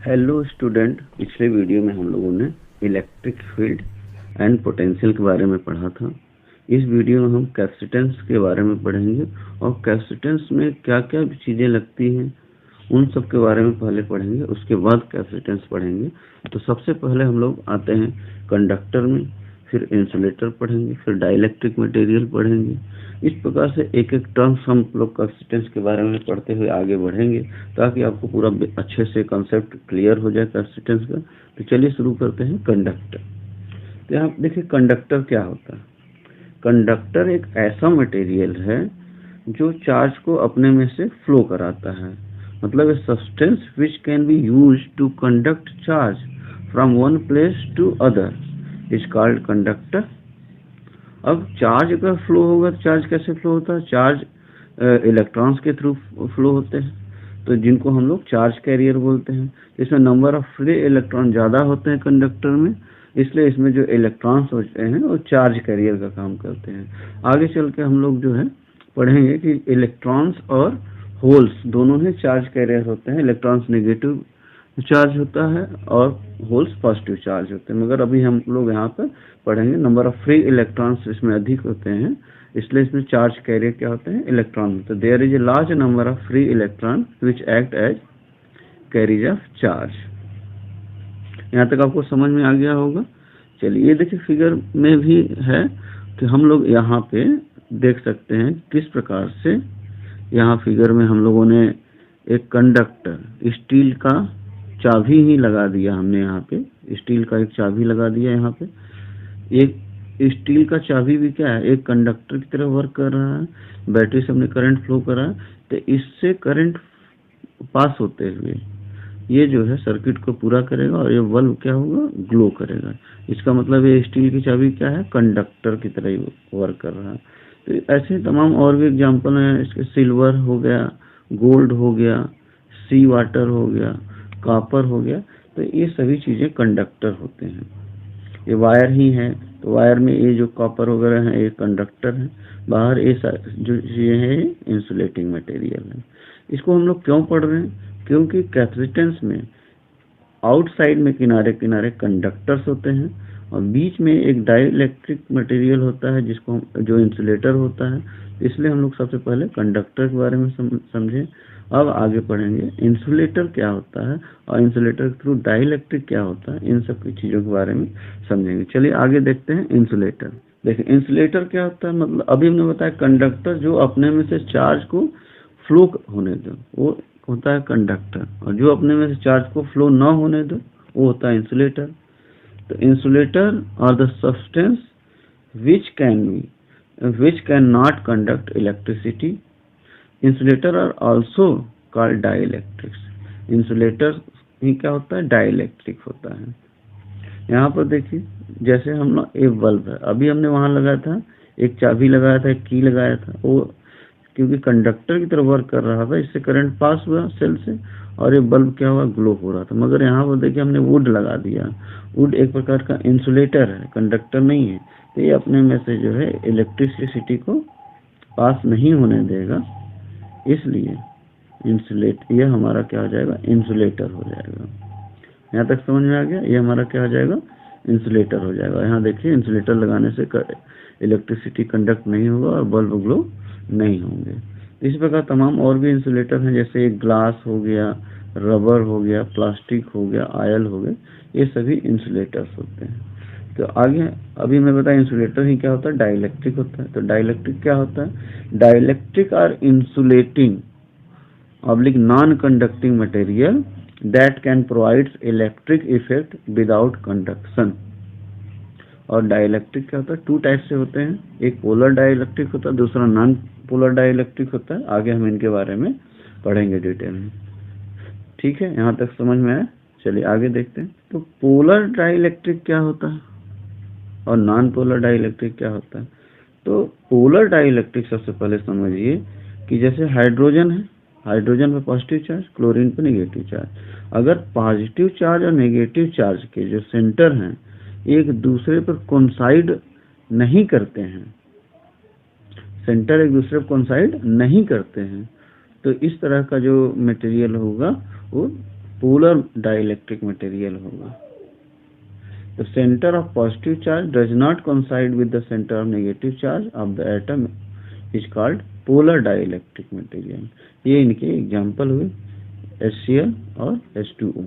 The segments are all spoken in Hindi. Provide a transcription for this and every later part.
हेलो स्टूडेंट, पिछले वीडियो में हम लोगों ने इलेक्ट्रिक फील्ड एंड पोटेंशियल के बारे में पढ़ा था। इस वीडियो में हम कैपेसिटेंस के बारे में पढ़ेंगे और कैपेसिटेंस में क्या क्या चीज़ें लगती हैं उन सब के बारे में पहले पढ़ेंगे, उसके बाद कैपेसिटेंस पढ़ेंगे। तो सबसे पहले हम लोग आते हैं कंडक्टर में, फिर इंसुलेटर पढ़ेंगे, फिर डाइलेक्ट्रिक मटेरियल पढ़ेंगे। इस प्रकार से एक एक टर्म्स हम लोग कैपेसिटेंस के बारे में पढ़ते हुए आगे बढ़ेंगे ताकि आपको पूरा अच्छे से कंसेप्ट क्लियर हो जाए कैपेसिटेंस का। तो चलिए शुरू करते हैं कंडक्टर। तो यहाँ देखिए कंडक्टर क्या होता है। कंडक्टर एक ऐसा मटेरियल है जो चार्ज को अपने में से फ्लो कराता है, मतलब a substance which can be used to conduct charge from one place to other is called conductor. अब चार्ज अगर फ्लो होगा तो चार्ज कैसे फ्लो होता है? चार्ज इलेक्ट्रॉन्स के थ्रू फ्लो होते हैं, तो जिनको हम लोग चार्ज कैरियर बोलते हैं। इसमें नंबर ऑफ फ्री इलेक्ट्रॉन ज़्यादा होते हैं कंडक्टर में, इसलिए इसमें जो इलेक्ट्रॉन्स होते हैं वो चार्ज कैरियर का काम करते हैं। आगे चल के हम लोग जो है पढ़ेंगे कि इलेक्ट्रॉन्स और होल्स दोनों ही चार्ज कैरियर होते हैं। इलेक्ट्रॉन्स नेगेटिव चार्ज होता है और होल्स पॉजिटिव चार्ज होते हैं, मगर अभी हम लोग यहाँ पर पढ़ेंगे नंबर ऑफ फ्री इलेक्ट्रॉन्स इसमें अधिक होते हैं, इसलिए इसमें चार्ज कैरियर क्या होते हैं? इलेक्ट्रॉन होते हैं। There is a large number of free electron which act as carrier of charge. यहाँ तक आपको समझ में आ गया होगा। चलिए ये देखिए फिगर में भी है कि हम लोग यहाँ पे देख सकते हैं किस प्रकार से यहाँ फिगर में हम लोगों ने एक कंडक्टर स्टील का चाबी ही लगा दिया। हमने यहाँ पे स्टील का एक चाबी लगा दिया। यहाँ पे एक स्टील का चाबी भी क्या है, एक कंडक्टर की तरह वर्क कर रहा है। बैटरी से हमने करंट फ्लो करा, तो इससे करंट पास होते हुए ये जो है सर्किट को पूरा करेगा और ये बल्ब क्या होगा? ग्लो करेगा। इसका मतलब ये स्टील की चाबी क्या है? कंडक्टर की तरह ही वर्क कर रहा है। तो ऐसे तमाम और भी एग्जांपल हैं इसके। सिल्वर हो गया, गोल्ड हो गया, सी वाटर हो गया, कॉपर हो गया, तो ये सभी चीज़ें कंडक्टर होते हैं। ये वायर ही है, तो वायर में ये जो कॉपर वगैरह है ये कंडक्टर है। बाहर ये जो चीज़ें हैं ये इंसुलेटिंग मटेरियल है। इसको हम लोग क्यों पढ़ रहे हैं? क्योंकि कैपेसिटेंस में आउटसाइड में किनारे किनारे कंडक्टर्स होते हैं और बीच में एक डाइलेक्ट्रिक मटेरियल होता है जिसको जो इंसुलेटर होता है। इसलिए हम लोग सबसे पहले कंडक्टर के बारे में समझें। अब आगे पढ़ेंगे इंसुलेटर क्या होता है और इंसुलेटर के थ्रू डाइलेक्ट्रिक क्या होता है, इन सब की चीज़ों के बारे में समझेंगे। चलिए आगे देखते हैं इंसुलेटर। देखिए इंसुलेटर क्या होता है, मतलब अभी हमने बताया कंडक्टर जो अपने में से चार्ज को फ्लो होने दो वो होता है कंडक्टर, और जो अपने में से चार्ज को फ्लो ना होने दो वो होता है इंसुलेटर। तो insulator are the substance which can not conduct electricity. Insulator are also called dielectrics. Insulator ही क्या होता है? डाइलेक्ट्रिक होता है। यहाँ पर देखिए जैसे हम लोग एक बल्ब है, अभी हमने वहाँ लगाया था एक चाबी लगाया था, एक की लगाया था, वो क्योंकि कंडक्टर की तरह वर्क कर रहा था, इससे करंट पास हुआ सेल से और ये बल्ब क्या हुआ? ग्लो हो रहा था। मगर यहाँ पर देखिए हमने वुड लगा दिया। वुड एक प्रकार का इंसुलेटर है, कंडक्टर नहीं है, तो ये अपने में से जो है इलेक्ट्रिसिटी को पास नहीं होने देगा, इसलिए ये हमारा क्या हो जाएगा? इंसुलेटर हो जाएगा। यहाँ तक समझ में आ गया? ये हमारा क्या हो जाएगा? इंसुलेटर हो जाएगा। यहाँ देखिए इंसुलेटर लगाने से इलेक्ट्रिसिटी कंडक्ट नहीं होगा और बल्ब ग्लो नहीं होंगे। इस प्रकार तमाम और भी इंसुलेटर हैं, जैसे ग्लास हो गया, रबर हो गया, प्लास्टिक हो गया, ऑयल हो गया, ये सभी इंसुलेटर्स होते हैं। तो आगे अभी मैं बताया इंसुलेटर ही क्या होता है? डाइलेक्ट्रिक होता है। तो डाइलेक्ट्रिक क्या होता है? Dielectric are insulating oblique non conducting material that can provide electric effect without conduction। और डाइलेक्ट्रिक क्या होता है? टू टाइप से होते हैं, एक पोलर डाइलेक्ट्रिक होता है, दूसरा नॉन पोलर डाइलेक्ट्रिक होता है। आगे हम इनके बारे में पढ़ेंगे डिटेल में। ठीक है, यहाँ तक समझ में आया? चलिए आगे देखते हैं। तो पोलर डाइलेक्ट्रिक क्या होता है और नॉन पोलर डाइलेक्ट्रिक क्या होता है? तो पोलर डाइलेक्ट्रिक सबसे पहले समझिए कि जैसे हाइड्रोजन है, हाइड्रोजन पे पॉजिटिव चार्ज, क्लोरीन पे नेगेटिव चार्ज। अगर पॉजिटिव चार्ज और नेगेटिव चार्ज के जो सेंटर हैं एक दूसरे पर कोइंसाइड नहीं करते हैं, सेंटर एक दूसरे पर कोइंसाइड नहीं करते हैं, तो इस तरह का जो मटेरियल होगा वो पोलर डाइलेक्ट्रिक मटेरियल होगा। The center of positive charge does not coincide with the center of negative charge of the atom is called polar dielectric material। ये इनके एग्जाम्पल हुए HCl और H2O।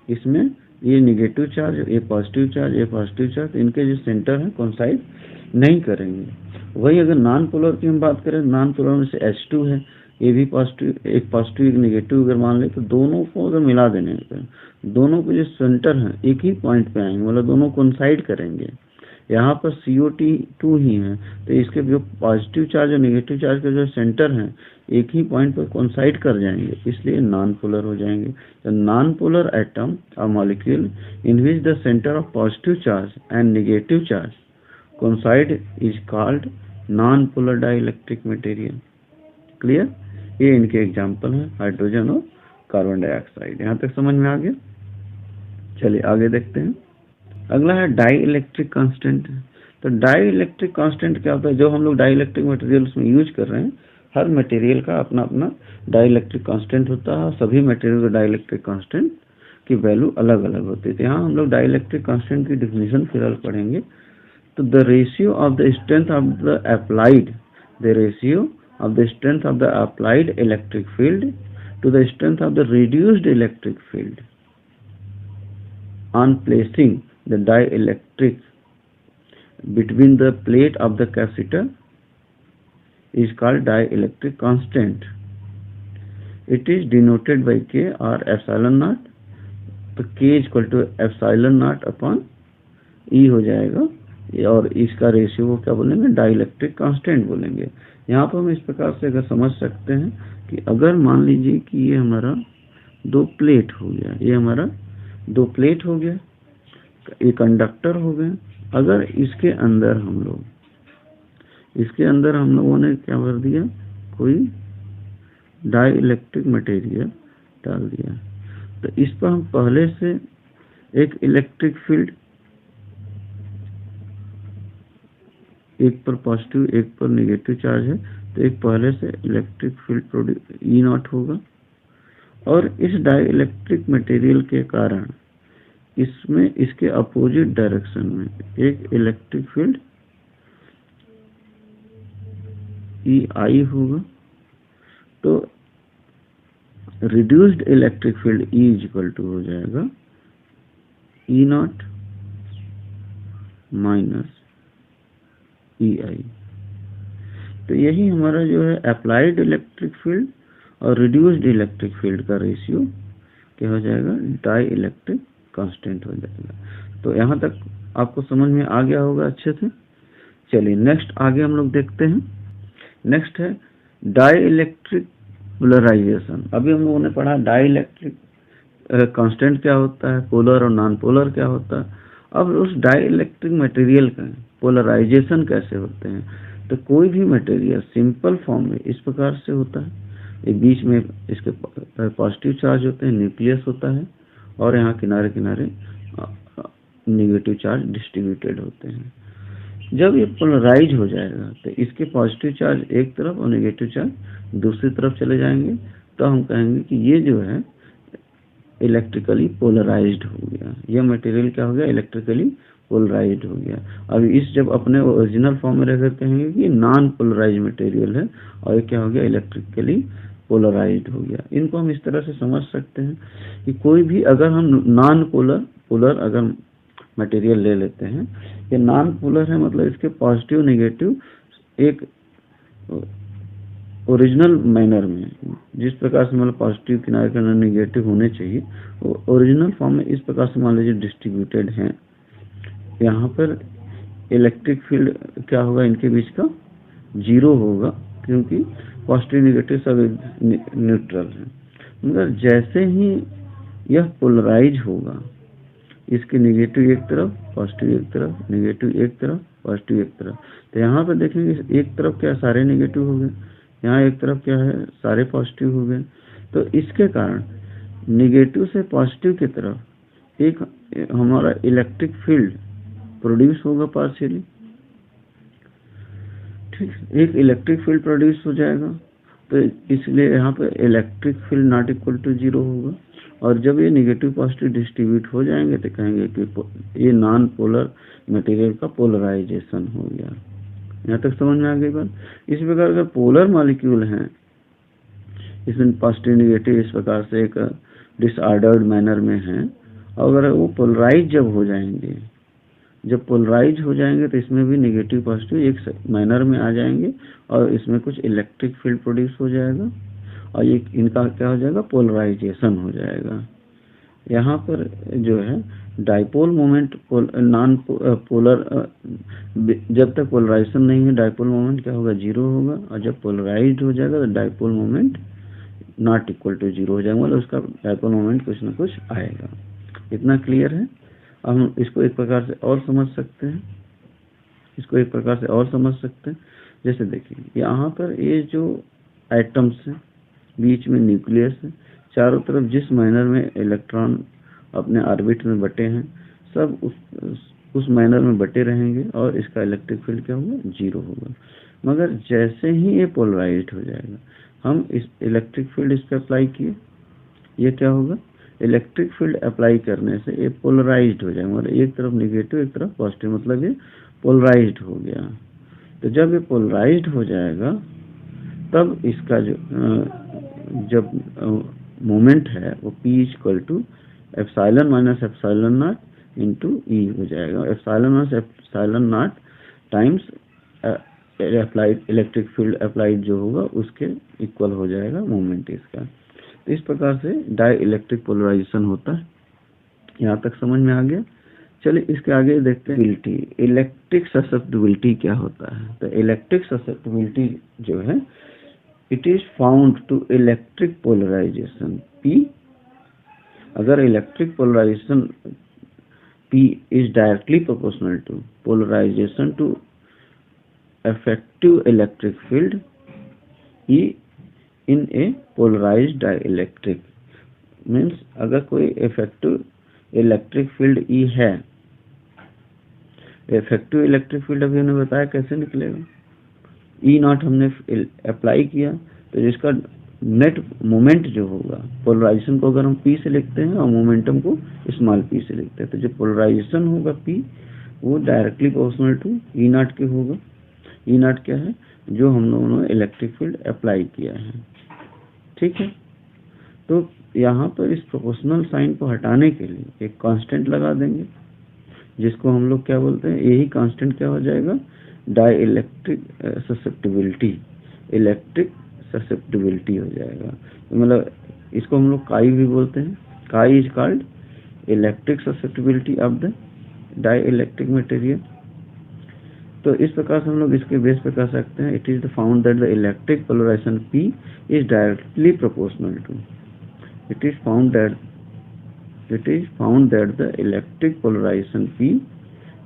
इसमें ये नेगेटिव चार्ज, ये पॉजिटिव चार्ज, ये पॉजिटिव चार्ज, इनके जो सेंटर हैं कोइंसाइड नहीं करेंगे। वही अगर नॉन पोलर की हम बात करें, नॉन पोलर में से H2 है, ये भी पॉजिटिव, एक पॉजिटिव एक नेगेटिव अगर मान ले तो दोनों को अगर मिला देने पर दोनों के जो सेंटर हैं एक ही पॉइंट पे आएंगे, मतलब दोनों कोइंसाइड करेंगे। यहाँ पर CO2 ही है तो इसके जो पॉजिटिव चार्ज और नेगेटिव चार्ज के जो सेंटर हैं एक ही पॉइंट पर कोइंसाइड कर जाएंगे, इसलिए नॉन पोलर हो जाएंगे। तो नॉन पोलर एटम और molecule in which the centre of positive charge and negative charge coincide is called non polar dielectric material. Clear? ये इनके एग्जाम्पल हैं हाइड्रोजन और कार्बन डाइऑक्साइड। यहाँ तक समझ में आ गया? चलिए आगे देखते हैं। अगला है डाई इलेक्ट्रिक कांस्टेंट। तो डाई इलेक्ट्रिक कांस्टेंट क्या होता है? जो हम लोग डाई इलेक्ट्रिक मटेरियल उसमें यूज कर रहे हैं, हर मटेरियल का अपना अपना डाई इलेक्ट्रिक कांस्टेंट होता है। सभी मटेरियल का डाई इलेक्ट्रिक कांस्टेंट की वैल्यू अलग अलग होती है। तो यहाँ हम लोग डाई इलेक्ट्रिक कांस्टेंट की डिफिनेशन फिलहाल पढ़ेंगे। तो the ratio of the strength of the applied, the ratio of the strength of the applied electric field to the strength of the reduced electric field on placing the dielectric between the plate of the capacitor is called dielectric constant. It is denoted by K or epsilon naught। तो K is equal to epsilon naught upon E हो जाएगा, और इसका रेशियो को क्या बोलेंगे? डाइलेक्ट्रिक कांस्टेंट बोलेंगे। यहाँ पर हम इस प्रकार से अगर समझ सकते हैं कि अगर मान लीजिए कि ये हमारा दो प्लेट हो गया, ये हमारा दो प्लेट हो गया, ये कंडक्टर हो गए। अगर इसके अंदर हम लोगों ने क्या कर दिया? कोई डाई इलेक्ट्रिक मटेरियल डाल दिया, तो इस पर हम पहले से एक इलेक्ट्रिक फील्ड, एक पर पॉजिटिव एक पर नेगेटिव चार्ज है, तो एक पहले से इलेक्ट्रिक फील्ड E नॉट होगा, और इस डाई इलेक्ट्रिक मटेरियल के कारण इसमें इसके अपोजिट डायरेक्शन में एक इलेक्ट्रिक फील्ड EI होगा। तो reduced electric field E is equal to हो जाएगा E नॉट माइनस EI। तो यही हमारा जो है अप्लाइड इलेक्ट्रिक फील्ड और रिड्यूस्ड इलेक्ट्रिक फील्ड का रेशियो क्या हो जाएगा? डाई इलेक्ट्रिक कांस्टेंट हो जाएगा। तो यहाँ तक आपको समझ में आ गया होगा अच्छे से। चलिए नेक्स्ट आगे हम लोग देखते हैं। नेक्स्ट है डाई इलेक्ट्रिक पोलराइजेशन। अभी हम लोगों ने पढ़ा डाई इलेक्ट्रिक कांस्टेंट क्या होता है, पोलर और नॉन पोलर क्या होता है। अब उस डाई इलेक्ट्रिक मटेरियल का पोलराइजेशन कैसे होते हैं? तो कोई भी मटेरियल सिंपल फॉर्म में इस प्रकार से होता है, ये बीच में इसके पॉजिटिव चार्ज होते हैं, न्यूक्लियस होता है, और यहाँ किनारे किनारे नेगेटिव चार्ज डिस्ट्रीब्यूटेड होते हैं। जब ये पोलराइज हो जाएगा तो इसके पॉजिटिव चार्ज एक तरफ और नेगेटिव चार्ज दूसरी तरफ चले जाएंगे, तो हम कहेंगे कि ये जो है इलेक्ट्रिकली पोलराइज्ड हो गया। यह मटेरियल क्या हो गया? इलेक्ट्रिकली पोलराइज्ड हो गया। अब इस जब अपने ओरिजिनल फॉर्म में रहकर कहेंगे कि नॉन पोलराइज मटेरियल है, और ये क्या हो गया? इलेक्ट्रिकली पोलराइज्ड हो गया। इनको हम इस तरह से समझ सकते हैं कि कोई भी अगर हम नॉन पोलर अगर मटेरियल ले लेते हैं, ये नॉन पोलर है, मतलब इसके पॉजिटिव नेगेटिव एक ओरिजिनल मैनर में, जिस प्रकार से मतलब पॉजिटिव किनारे किनारे नेगेटिव होने चाहिए, वो ओरिजिनल फॉर्म में इस प्रकार से मान लीजिए डिस्ट्रीब्यूटेड हैं। यहाँ पर इलेक्ट्रिक फील्ड क्या होगा? इनके बीच का 0 होगा, क्योंकि पॉजिटिव नेगेटिव सब न्यूट्रल है। मगर जैसे ही यह पोलराइज होगा, इसके नेगेटिव एक तरफ, पॉजिटिव एक तरफ, नेगेटिव एक तरफ, पॉजिटिव एक तरफ, तो यहाँ पर देखेंगे एक तरफ क्या सारे नेगेटिव हो गए, यहाँ एक तरफ क्या है? सारे पॉजिटिव हो गए। तो इसके कारण नेगेटिव से पॉजिटिव की तरफ एक हमारा इलेक्ट्रिक फील्ड प्रोड्यूस होगा पार्शियली, ठीक, एक इलेक्ट्रिक फील्ड प्रोड्यूस हो जाएगा। तो इसलिए यहाँ पे electric field not equal to 0 होगा। और जब ये नेगेटिव पॉजिटिव डिस्ट्रीब्यूट हो जाएंगे तो कहेंगे कि ये नॉन पोलर मटेरियल का पोलराइजेशन हो गया। यहाँ तक समझ में आ गई बात। इस प्रकार अगर पोलर मॉलिक्यूल हैं, इसमें पॉजिटिव नेगेटिव इस प्रकार से एक डिसऑर्डर्ड मैनर में हैं, और अगर वो पोलराइज जब हो जाएंगे, जब पोलराइज हो जाएंगे तो इसमें भी नेगेटिव पॉजिटिव एक मैनर में आ जाएंगे और इसमें कुछ इलेक्ट्रिक फील्ड प्रोड्यूस हो जाएगा और ये इनका क्या हो जाएगा, पोलराइजेशन हो जाएगा। यहाँ पर जो है डाइपोल मोमेंट नॉन पोलर, जब तक पोलराइजेशन नहीं है डाइपोल मोमेंट क्या होगा, 0 होगा, और जब पोलराइज्ड हो जाएगा तो dipole moment not equal to 0 हो जाएगा, मतलब उसका डाइपोल मोमेंट कुछ ना कुछ आएगा। इतना क्लियर है। अब हम इसको एक प्रकार से और समझ सकते हैं, इसको एक प्रकार से और समझ सकते हैं। जैसे देखिए यहाँ पर ये जो एटम्स हैं, बीच में न्यूक्लियस है, चारों तरफ जिस मैनर में इलेक्ट्रॉन अपने ऑर्बिट में बटे हैं सब उस मैनर में बटे रहेंगे और इसका इलेक्ट्रिक फील्ड क्या होगा, 0 होगा। मगर जैसे ही ये पोलराइज्ड हो जाएगा, हम इस इलेक्ट्रिक फील्ड इस पर अप्लाई किए, ये क्या होगा, इलेक्ट्रिक फील्ड अप्लाई करने से ये पोलराइज्ड हो जाएगा, मतलब एक तरफ नेगेटिव एक तरफ पॉजिटिव, मतलब ये पोलराइज्ड हो गया। तो जब ये पोलराइज्ड हो जाएगा तब इसका जो जब मोमेंट है वो P equal to epsilon minus epsilon naught into E हो जाएगा। Epsilon minus epsilon naught times applied electric field applied जो होगा उसके इक्वल हो जाएगा मोमेंट इसका। तो इस प्रकार से डाई इलेक्ट्रिक पोलराइजेशन होता है। यहाँ तक समझ में आ गया। चलिए इसके आगे देखते हैं इलेक्ट्रिक ससेप्टिबिलिटी क्या होता है। तो इलेक्ट्रिक ससेप्टिबिलिटी जो है, it is found to electric polarisation P। अगर electric polarisation P is directly proportional to polarisation to effective electric field E in a polarized dielectric, means अगर कोई effective electric field E है, effective electric field अभी हमने बताया कैसे निकलेगा, E नॉट हमने अप्लाई किया तो जिसका नेट मोमेंट जो होगा, पोलराइजेशन को अगर हम P से लिखते हैं और मोमेंटम को स्मॉल p से लिखते हैं, तो जो पोलराइजेशन होगा P वो directly proportional to E not के होगा। ई नॉट क्या है, जो हम लोगों ने इलेक्ट्रिक फील्ड अप्लाई किया है। ठीक है, तो यहाँ पर इस प्रोपोर्शनल साइन को हटाने के लिए एक कांस्टेंट लगा देंगे, जिसको हम लोग क्या बोलते हैं, यही कांस्टेंट क्या हो जाएगा, dielectric susceptibility, electric susceptibility हो जाएगा। तो मतलब इसको हम लोग काई भी बोलते हैं। Chi is called electric susceptibility of the dielectric material. तो इस प्रकार से हम लोग इसके बेस पे कह सकते हैं, it is the found that the electric polarisation P is directly proportional to, it is found that the electric polarisation P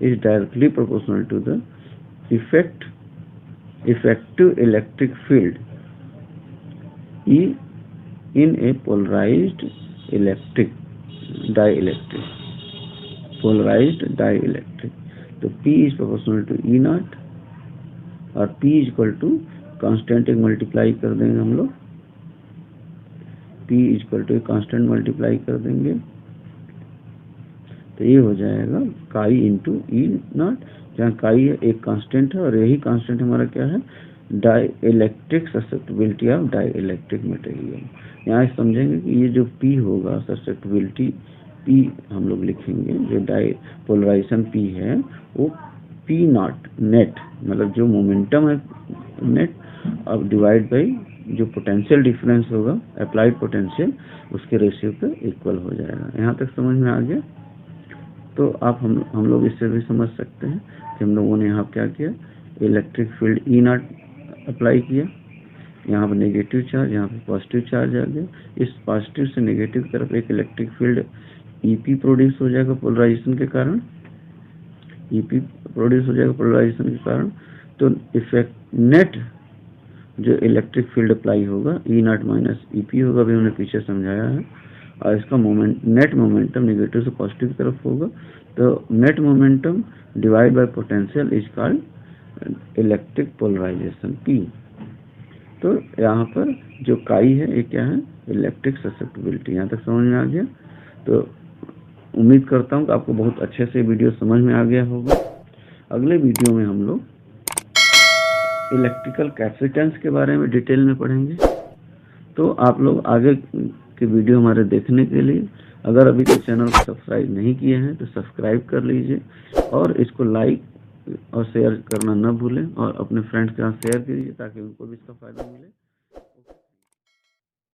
is directly proportional to the effective electric field E in a polarized dielectric, polarized dielectric। तो P is proportional to E not और P is equal to constant एक मल्टीप्लाई कर देंगे हम लोग, P is equal to constant multiply कर देंगे तो ये हो जाएगा काई इंटू E नॉट, जहाँ काई एक कांस्टेंट है और यही कांस्टेंट हमारा क्या है, dielectric susceptibility of dielectric material. यहाँ समझेंगे कि ये जो P होगा, ससेप्टिबिलिटी P हम लोग लिखेंगे, जो डाई पोलराइजेशन P है वो P नॉट नेट, मतलब जो मोमेंटम है नेट, अब डिवाइड बाई जो पोटेंशियल डिफरेंस होगा अप्लाइड पोटेंशियल, उसके रेशियो पे इक्वल हो जाएगा। यहाँ तक समझ में आ गया। तो आप हम लोग इससे भी समझ सकते हैं कि हम लोगों ने यहाँ क्या किया, electric field E not apply किया, यहाँ पर नेगेटिव चार्ज, यहाँ पर पॉजिटिव चार्ज आ गया, इस पॉजिटिव से नेगेटिव की तरफ एक इलेक्ट्रिक फील्ड EP प्रोड्यूस हो जाएगा पोलराइजेशन के कारण, EP प्रोड्यूस हो जाएगा पोलराइजेशन के कारण। तो इफेक्ट नेट जो इलेक्ट्रिक फील्ड अप्लाई होगा E नॉट माइनस EP होगा, अभी हमने पीछे समझाया है, और इसका नेट मोमेंटम नेगेटिव से पॉजिटिव की तरफ होगा। तो net momentum divide by potential is called electric polarisation P। तो यहाँ पर जो काई है ये क्या है, इलेक्ट्रिक ससेप्टिबिलिटी। यहाँ तक समझ में आ गया? तो उम्मीद करता हूँ कि आपको बहुत अच्छे से वीडियो समझ में आ गया होगा। अगले वीडियो में हम लोग इलेक्ट्रिकल कैपेसिटेंस के बारे में डिटेल में पढ़ेंगे। तो आप लोग आगे के वीडियो हमारे देखने के लिए अगर अभी तक चैनल को सब्सक्राइब नहीं किए हैं तो सब्सक्राइब कर लीजिए और इसको लाइक और शेयर करना न भूलें और अपने फ्रेंड्स के साथ शेयर कीजिए ताकि उनको भी इसका फ़ायदा मिले।